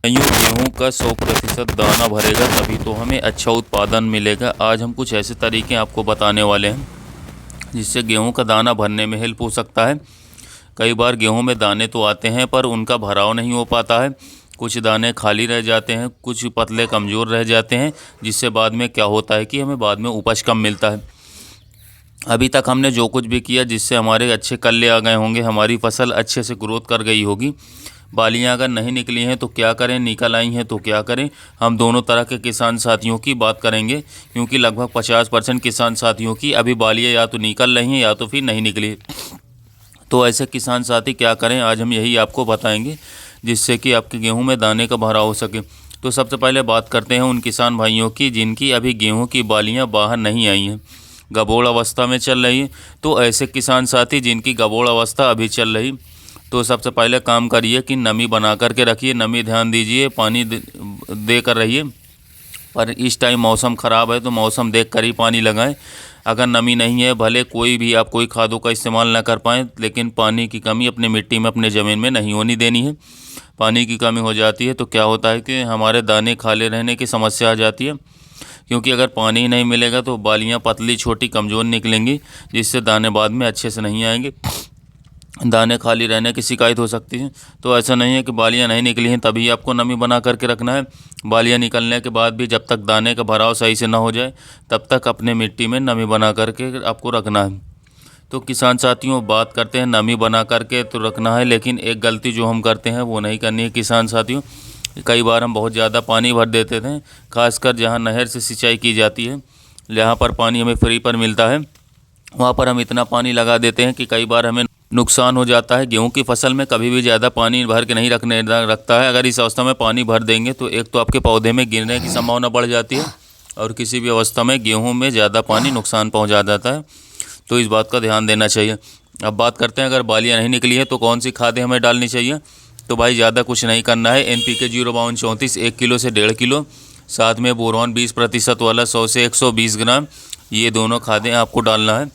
गेहूँ का 100% दाना भरेगा तभी तो हमें अच्छा उत्पादन मिलेगा। आज हम कुछ ऐसे तरीके आपको बताने वाले हैं जिससे गेहूं का दाना भरने में हेल्प हो सकता है। कई बार गेहूं में दाने तो आते हैं पर उनका भराव नहीं हो पाता है। कुछ दाने खाली रह जाते हैं, कुछ पतले कमज़ोर रह जाते हैं, जिससे बाद में क्या होता है कि हमें बाद में उपज कम मिलता है। अभी तक हमने जो कुछ भी किया जिससे हमारे अच्छे कल्ले आ गए होंगे, हमारी फसल अच्छे से ग्रोथ कर गई होगी। बालियां अगर नहीं निकली हैं तो क्या करें, निकल आई हैं तो क्या करें। हम दोनों तरह के किसान साथियों की बात करेंगे, क्योंकि लगभग 50% किसान साथियों की अभी बालियां या तो निकल रही हैं या तो फिर नहीं निकली। तो ऐसे किसान साथी क्या करें, आज हम यही आपको बताएंगे जिससे कि आपके गेहूं में दाने का भराव हो सके। तो सबसे पहले बात करते हैं उन किसान भाइयों की जिनकी अभी गेहूं की बालियां बाहर नहीं आई हैं, गबोड़ अवस्था में चल रही है। तो ऐसे किसान साथी जिनकी गबोड़ अवस्था अभी चल रही, तो सबसे पहले काम करिए कि नमी बना कर के रखिए, नमी ध्यान दीजिए, पानी दे कर रहिए। पर इस टाइम मौसम ख़राब है तो मौसम देख कर ही पानी लगाएं। अगर नमी नहीं है, भले कोई भी आप कोई खादों का इस्तेमाल ना कर पाएँ, लेकिन पानी की कमी अपने मिट्टी में अपने ज़मीन में नहीं होनी देनी है। पानी की कमी हो जाती है तो क्या होता है कि हमारे दाने खाली रहने की समस्या आ जाती है, क्योंकि अगर पानी ही नहीं मिलेगा तो बालियाँ पतली छोटी कमज़ोर निकलेंगी, जिससे दाने बाद में अच्छे से नहीं आएंगे, दाने खाली रहने की शिकायत हो सकती है। तो ऐसा नहीं है कि बालियाँ नहीं निकली हैं तभी आपको नमी बना करके रखना है। बालियाँ निकलने के बाद भी जब तक दाने का भराव सही से ना हो जाए तब तक अपने मिट्टी में नमी बना करके आपको रखना है। तो किसान साथियों, बात करते हैं नमी बना करके तो रखना है, लेकिन एक गलती जो हम करते हैं वो नहीं करनी है किसान साथियों। कई बार हम बहुत ज़्यादा पानी भर देते थे, खासकर जहाँ नहर से सिंचाई की जाती है, जहाँ पर पानी हमें फ्री पर मिलता है, वहाँ पर हम इतना पानी लगा देते हैं कि कई बार हमें नुकसान हो जाता है। गेहूं की फसल में कभी भी ज़्यादा पानी भर के नहीं रखता है। अगर इस अवस्था में पानी भर देंगे तो एक तो आपके पौधे में गिरने की संभावना बढ़ जाती है, और किसी भी अवस्था में गेहूं में ज़्यादा पानी नुकसान पहुंचा जाता है। तो इस बात का ध्यान देना चाहिए। अब बात करते हैं अगर बालियाँ नहीं निकली है तो कौन सी खादें हमें डालनी चाहिए। तो भाई ज़्यादा कुछ नहीं करना है। NPK 05234 1 किलो से 1.5 किलो, साथ में बोरॉन 20% वाला 100 से 120 ग्राम, ये दोनों खादें आपको डालना है।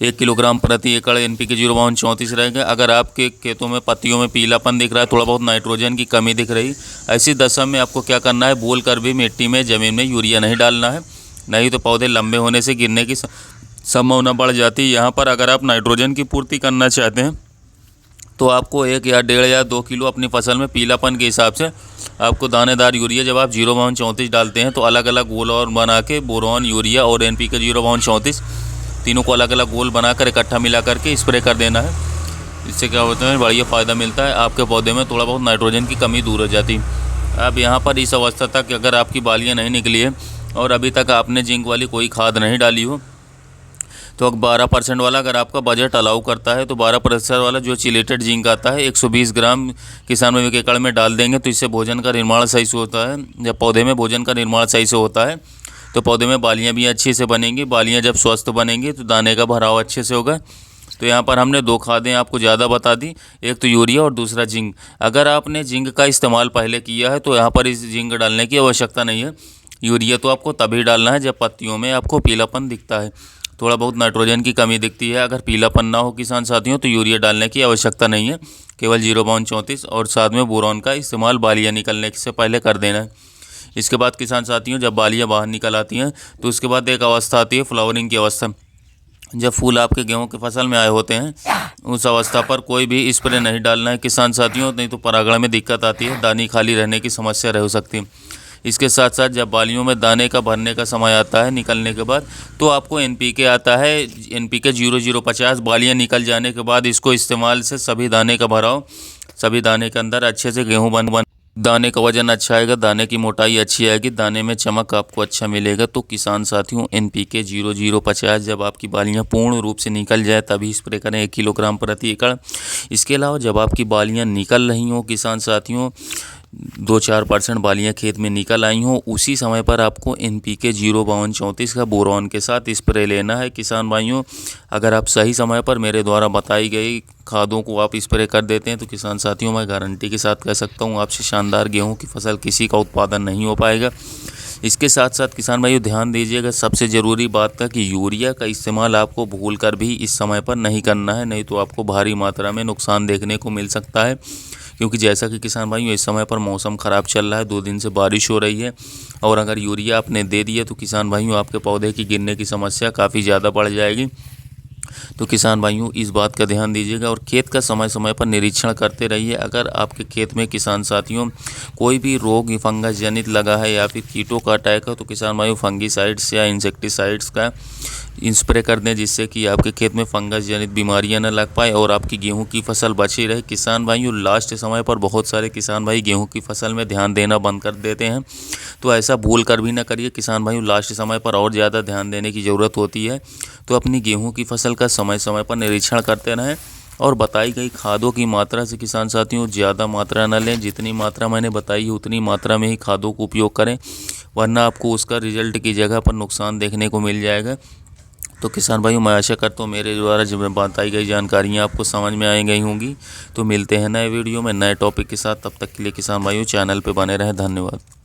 1 किलोग्राम प्रति एकड़ NPK 05234 रहेगा। अगर आपके खेतों में पत्तियों में पीलापन दिख रहा है, थोड़ा बहुत नाइट्रोजन की कमी दिख रही, ऐसी दशा में आपको क्या करना है, बोल कर भी मिट्टी में ज़मीन में यूरिया नहीं डालना है, नहीं तो पौधे लंबे होने से गिरने की संभावना बढ़ जाती है। यहाँ पर अगर आप नाइट्रोजन की पूर्ति करना चाहते हैं तो आपको 1 या 1.5 या 2 किलो अपनी फसल में पीलापन के हिसाब से आपको दानेदार यूरिया, जब आप 05234 डालते हैं तो अलग अलग गोल और बना के बोरॉन, यूरिया और NPK 05234 तीनों को अलग अलग गोल बनाकर इकट्ठा मिला करके स्प्रे कर देना है। इससे क्या होता है, बढ़िया फ़ायदा मिलता है, आपके पौधे में थोड़ा बहुत नाइट्रोजन की कमी दूर हो जाती है। अब यहाँ पर इस अवस्था तक अगर आपकी बालियाँ नहीं निकली है और अभी तक आपने जिंक वाली कोई खाद नहीं डाली हो, तो 12% वाला अगर आपका बजट अलाउ करता है तो 12% वाला जो चिलेटेड जिंक आता है 120 ग्राम किसान में 1 एकड़ में डाल देंगे। तो इससे भोजन का निर्माण सही से होता है। जब पौधे में भोजन का निर्माण सही से होता है तो पौधे में बालियाँ भी अच्छे से बनेंगी। बालियाँ जब स्वस्थ बनेंगी तो दाने का भराव अच्छे से होगा। तो यहाँ पर हमने 2 खादें आपको ज़्यादा बता दी, एक तो यूरिया और दूसरा जिंक। अगर आपने जिंक का इस्तेमाल पहले किया है तो यहाँ पर इस जिंक डालने की आवश्यकता नहीं है। यूरिया तो आपको तभी डालना है जब पत्तियों में आपको पीलापन दिखता है, थोड़ा बहुत नाइट्रोजन की कमी दिखती है। अगर पीलापन ना हो किसान साथियों तो यूरिया डालने की आवश्यकता नहीं है, केवल 05234 और साथ में बोरॉन का इस्तेमाल बालियाँ निकलने से पहले कर देना है। इसके बाद किसान साथियों, जब बालियाँ बाहर निकल आती हैं तो उसके बाद एक अवस्था आती है फ्लावरिंग की अवस्था। जब फूल आपके गेहूं की फसल में आए होते हैं उस अवस्था पर कोई भी स्प्रे नहीं डालना है किसान साथियों, नहीं तो परागण में दिक्कत आती है, दानी खाली रहने की समस्या रह सकती है। इसके साथ साथ जब बालियों में दाने का भरने का समय आता है निकलने के बाद, तो आपको NPK आता है NPK 0050। बालियाँ निकल जाने के बाद इसको इस्तेमाल से सभी दाने का भराव, सभी दाने के अंदर अच्छे से गेहूँ बन दाने का वजन अच्छा आएगा, दाने की मोटाई अच्छी आएगी, दाने में चमक आपको अच्छा मिलेगा। तो किसान साथियों, NPK 0050 जब आपकी बालियाँ पूर्ण रूप से निकल जाए तभी स्प्रे करें 1 किलोग्राम प्रति एकड़। इसके अलावा जब आपकी बालियाँ निकल रही हों किसान साथियों, 2-4% बालियाँ खेत में निकल आई हों, उसी समय पर आपको NPK 05234 का बोरॉन के साथ स्प्रे लेना है। किसान भाइयों, अगर आप सही समय पर मेरे द्वारा बताई गई खादों को आप स्प्रे कर देते हैं तो किसान साथियों, मैं गारंटी के साथ कह सकता हूँ आपसे शानदार गेहूं की फसल किसी का उत्पादन नहीं हो पाएगा। इसके साथ साथ किसान भाइयों ध्यान दीजिएगा, सबसे ज़रूरी बात था कि यूरिया का इस्तेमाल आपको भूल कर भी इस समय पर नहीं करना है, नहीं तो आपको भारी मात्रा में नुकसान देखने को मिल सकता है। क्योंकि जैसा कि किसान भाइयों इस समय पर मौसम ख़राब चल रहा है, 2 दिन से बारिश हो रही है और अगर यूरिया आपने दे दिया तो किसान भाइयों आपके पौधे की गिरने की समस्या काफ़ी ज़्यादा बढ़ जाएगी। तो किसान भाइयों इस बात का ध्यान दीजिएगा और खेत का समय समय पर निरीक्षण करते रहिए। अगर आपके खेत में किसान साथियों कोई भी रोग फंगस जनित लगा है या फिर कीटों का अटैक है तो किसान भाइयों फंगीसाइड्स या इंसेक्टिसाइड्स का स्प्रे कर दें, जिससे कि आपके खेत में फंगस जनित बीमारियां न लग पाए और आपकी गेहूं की फसल बची रहे। किसान भाइयों लास्ट समय पर बहुत सारे किसान भाई गेहूं की फसल में ध्यान देना बंद कर देते हैं, तो ऐसा भूल कर भी ना करिए। किसान भाइयों लास्ट समय पर और ज़्यादा ध्यान देने की ज़रूरत होती है, तो अपनी गेहूं की फसल का समय समय पर निरीक्षण करते रहें और बताई गई खादों की मात्रा से किसान साथियों ज़्यादा मात्रा न लें। जितनी मात्रा मैंने बताई है उतनी मात्रा में ही खादों का उपयोग करें, वरना आपको उसका रिजल्ट की जगह पर नुकसान देखने को मिल जाएगा। तो किसान भाइयों मैं आशा करता हूँ मेरे द्वारा जब बताई गई जानकारियाँ आपको समझ में आ गई होंगी। तो मिलते हैं नए वीडियो में नए टॉपिक के साथ, तब तक के लिए किसान भाइयों चैनल पे बने रहें। धन्यवाद।